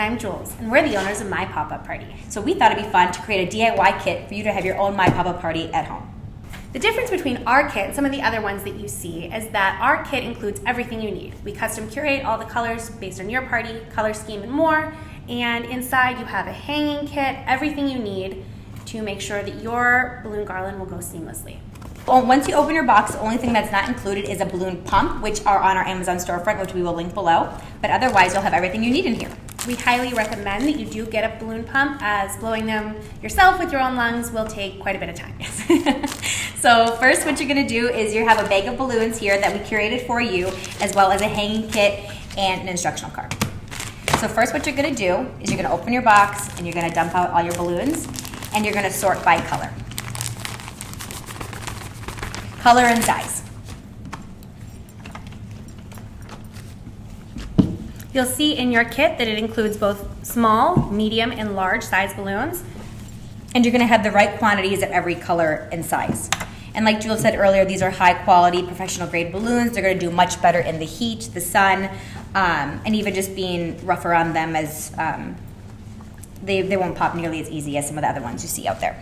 And I'm Jules, and we're the owners of My Pop-Up Party. So we thought it'd be fun to create a DIY kit for you to have your own My Pop-Up Party at home. The difference between our kit and some of the other ones that you see is that our kit includes everything you need. We custom curate all the colors based on your party, color scheme, and more. And inside you have a hanging kit, everything you need to make sure that your balloon garland will go seamlessly. Well, once you open your box, the only thing that's not included is a balloon pump, which are on our Amazon storefront, which we will link below. But otherwise, you'll have everything you need in here. We highly recommend that you do get a balloon pump, as blowing them yourself with your own lungs will take quite a bit of time. So first, what you're gonna do is you have a bag of balloons here that we curated for you, as well as a hanging kit and an instructional card. So first, what you're gonna do is you're gonna open your box and you're gonna dump out all your balloons, and you're gonna sort by color. Color and size. You'll see in your kit that it includes both small, medium, and large size balloons. And you're gonna have the right quantities of every color and size. And like Jules said earlier, these are high quality, professional grade balloons. They're gonna do much better in the heat, the sun, and even just being rougher on them, as they won't pop nearly as easy as some of the other ones you see out there.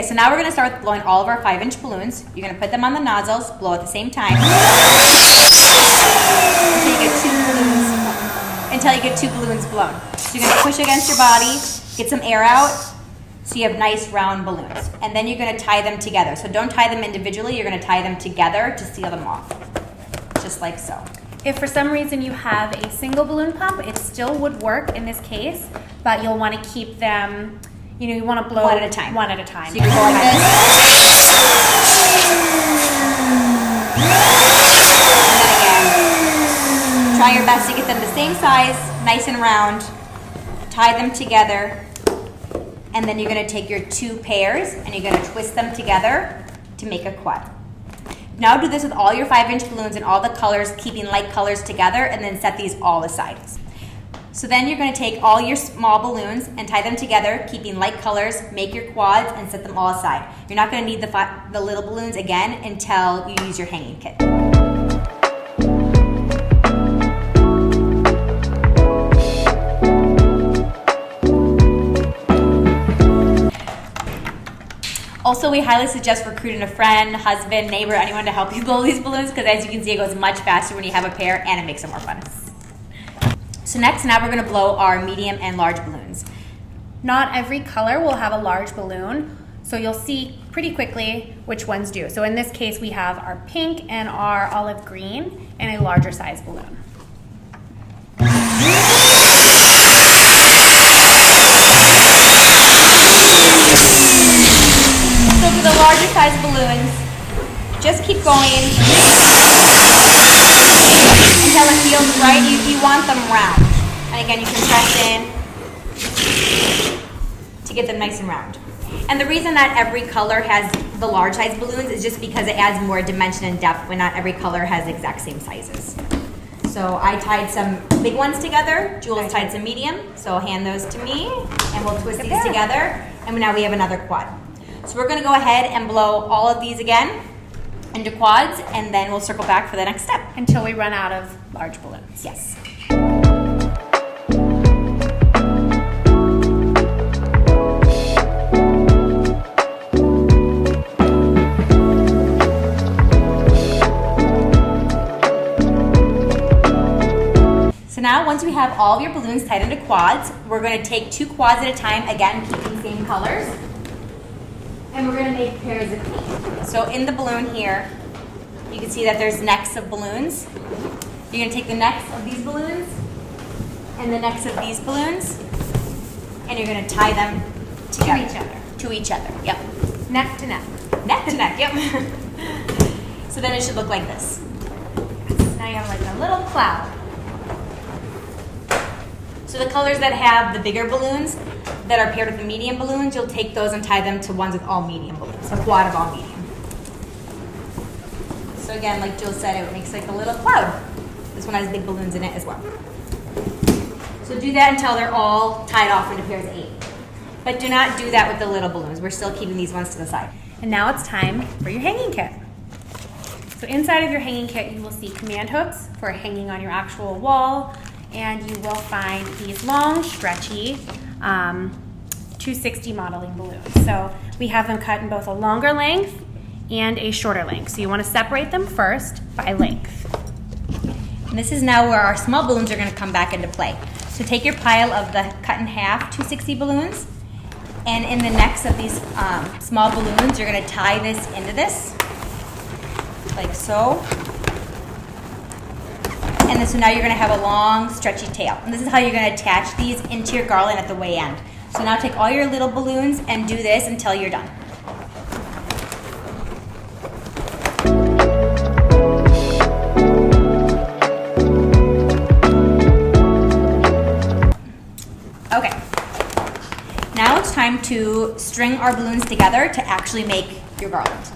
So now we're going to start with blowing all of our 5-inch balloons. You're going to put them on the nozzles, blow at the same time until you get two balloons blown. So you're going to push against your body, get some air out, so you have nice round balloons. And then you're going to tie them together. So don't tie them individually, you're going to tie them together to seal them off, just like so. If for some reason you have a single balloon pump, it still would work in this case, but you'll want to keep them, you want to blow one at a time. One at a time. So you can go like this. And then again, try your best to get them the same size, nice and round. Tie them together. And then you're going to take your two pairs and you're going to twist them together to make a quad. Now do this with all your 5-inch balloons and all the colors, keeping light colors together, and then set these all aside. So then you're going to take all your small balloons and tie them together, keeping light colors, make your quads, and set them all aside. You're not going to need the little balloons again until you use your hanging kit. Also, we highly suggest recruiting a friend, husband, neighbor, anyone to help you blow these balloons, because as you can see, it goes much faster when you have a pair, and it makes it more fun. So next, now we're going to blow our medium and large balloons. Not every color will have a large balloon, so you'll see pretty quickly which ones do. So in this case, we have our pink and our olive green and a larger size balloon. So for the larger size balloons, just keep going until it feels right. You want them round. And again, you can press in to get them nice and round. And the reason that every color has the large size balloons is just because it adds more dimension and depth when not every color has the exact same sizes. So I tied some big ones together. Jules tied some medium. So I'll hand those to me and we'll twist these together. And now we have another quad. So we're going to go ahead and blow all of these again into quads, and then we'll circle back for the next step. Until we run out of large balloons. Yes. So now, once we have all of your balloons tied into quads, we're going to take 2 quads at a time, again, keeping the same colors. And we're going to make pairs of 8. So in the balloon here, you can see that there's necks of balloons. You're going to take the necks of these balloons and the necks of these balloons, and you're going to tie them together. To each other, yep. Neck to neck. Neck to neck, yep. So then it should look like this. Now you have like a little cloud. So the colors that have the bigger balloons that are paired with the medium balloons, you'll take those and tie them to ones with all medium balloons, a quad of all medium. So again, like Jill said, it makes like a little cloud. This one has big balloons in it as well. So do that until they're all tied off into pairs of 8. But do not do that with the little balloons. We're still keeping these ones to the side. And now it's time for your hanging kit. So inside of your hanging kit, you will see command hooks for hanging on your actual wall, and you will find these long, stretchy 260 modeling balloons. So we have them cut in both a longer length and a shorter length. So you want to separate them first by length. And this is now where our small balloons are going to come back into play. So take your pile of the cut in half 260 balloons, and in the necks of these small balloons, you're going to tie this into this, like so. And then, so now you're going to have a long, stretchy tail. And this is how you're going to attach these into your garland at the way end. So now take all your little balloons and do this until you're done. Okay. Now it's time to string our balloons together to actually make your garland.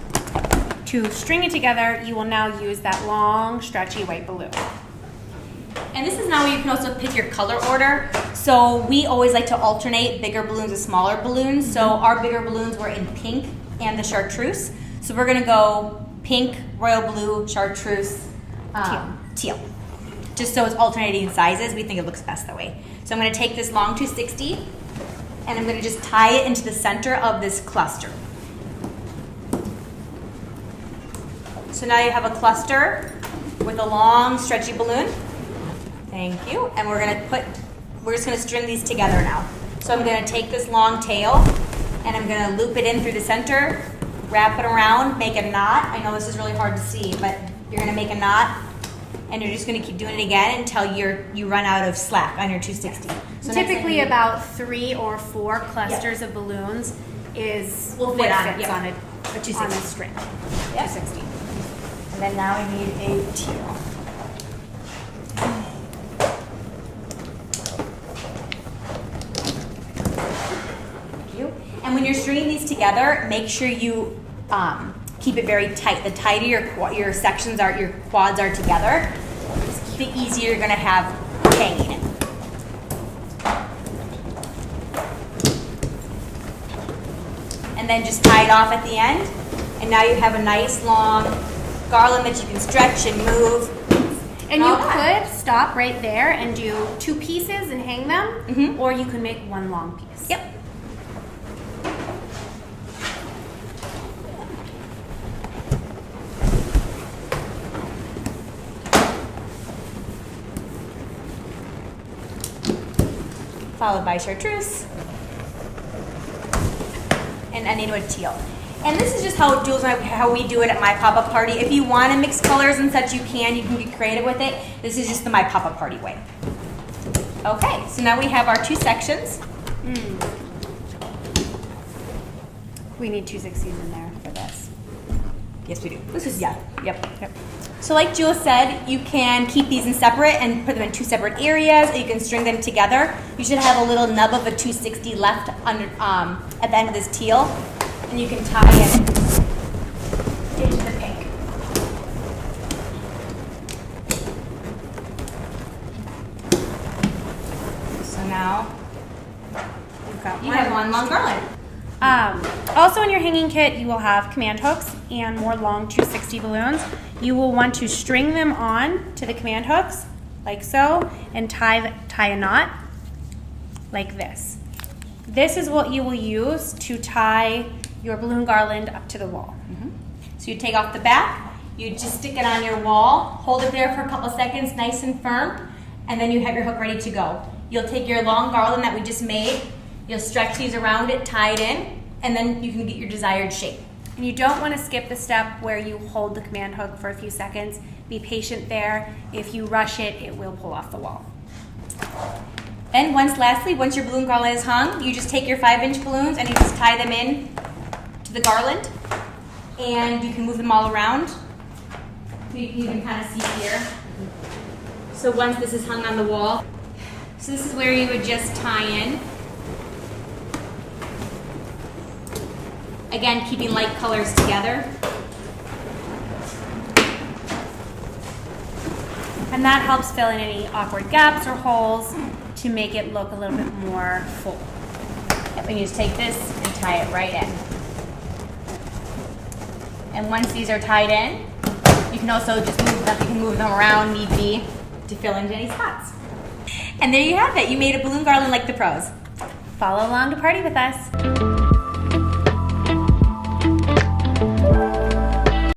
To string it together, you will now use that long, stretchy white balloon. And this is now where you can also pick your color order. So we always like to alternate bigger balloons with smaller balloons. So our bigger balloons were in pink and the chartreuse. So we're gonna go pink, royal blue, chartreuse, teal. Just so it's alternating sizes. We think it looks best that way. So I'm gonna take this long 260 and I'm gonna just tie it into the center of this cluster. So now you have a cluster with a long stretchy balloon. Thank you. And we're just gonna string these together now. So I'm gonna take this long tail and I'm gonna loop it in through the center, wrap it around, make a knot. I know this is really hard to see, but you're gonna make a knot and you're just gonna keep doing it again until you run out of slack on your 260. So typically about 3 or 4 clusters of balloons is will fit what on, fits on a 260. on a string. Yep. 260. And then now I need a teal. And when you're stringing these together, make sure you keep it very tight. The tighter your sections are, your quads are together, the easier you're going to have hanging it. And then just tie it off at the end. And now you have a nice long garland that you can stretch and move. And you could stop right there and do 2 pieces and hang them, or you could make one long piece. Yep. Followed by chartreuse, and ending with teal. And this is just how we do it at my pop-up party. If you want to mix colors and such, you can get creative with it. This is just the my pop-up party way. Okay, so now we have our 2 sections. We need 260s in there for this. Yes, we do. This is, yep. So like Jewel said, you can keep these in separate and put them in 2 separate areas, or you can string them together. You should have a little nub of a 260 left under, at the end of this teal, and you can tie it into the pink. So now you have one long garland. Also in your hanging kit, you will have command hooks and more long 260 balloons. You will want to string them on to the command hooks, like so, and tie a knot, like this. This is what you will use to tie your balloon garland up to the wall. So you take off the back, you just stick it on your wall, hold it there for a couple seconds, nice and firm, and then you have your hook ready to go. You'll take your long garland that we just made, you'll stretch these around it, tie it in, and then you can get your desired shape. And you don't want to skip the step where you hold the command hook for a few seconds. Be patient there. If you rush it, it will pull off the wall. Then lastly, once your balloon garland is hung, you just take your 5-inch balloons and you just tie them in to the garland, and you can move them all around. You can kind of see here. So once this is hung on the wall, so this is where you would just tie in. Again, keeping light colors together. And that helps fill in any awkward gaps or holes to make it look a little bit more full. Yep, and you just take this and tie it right in. And once these are tied in, you can also just move them, you can move them around, need be, to fill in any spots. And there you have it. You made a balloon garland like the pros. Follow along to party with us.